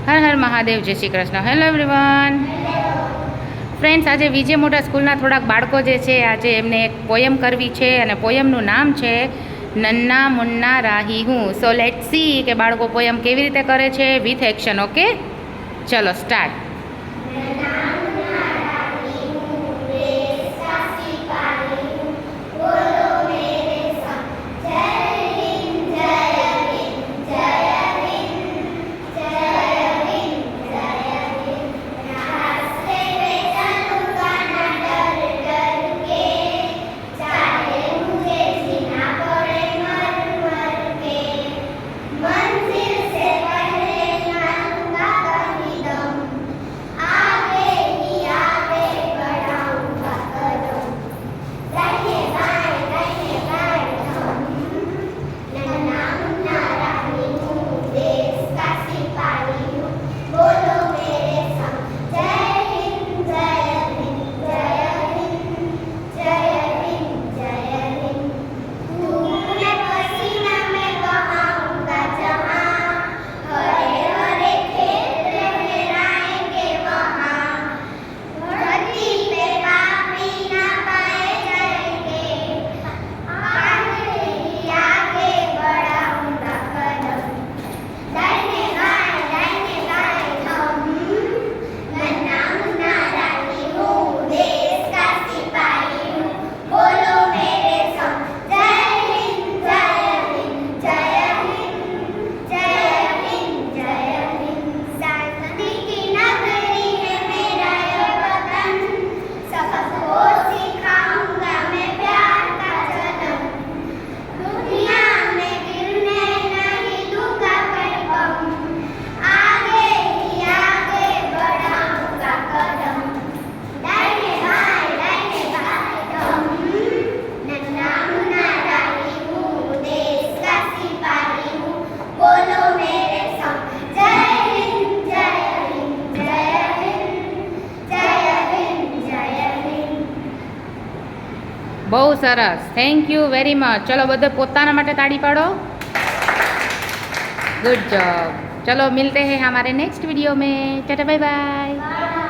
હર હર મહાદેવ, જય Shri Krishna. Hello everyone. Friends, આજે વિજય મોટા સ્કૂલના થોડાક બાળકો જે છે આજે એમને એક પોયમ કરવી છે અને પોયમનું નામ છે નન્ના મુન્ના રાહી હું. સો લેટ સી કે બાળકો પોયમ કેવી રીતે કરે છે વિથ એક્શન. ઓકે, ચલો સ્ટાર્ટ. બહુ સરસ, થેન્ક યુ વેરી મચ. ચલો બધે પોતાના માટે તાળી પાડો. Good job. चलो मिलते हैं हमारे नेक्स्ट वीडियो में. Ta-ta bye bye.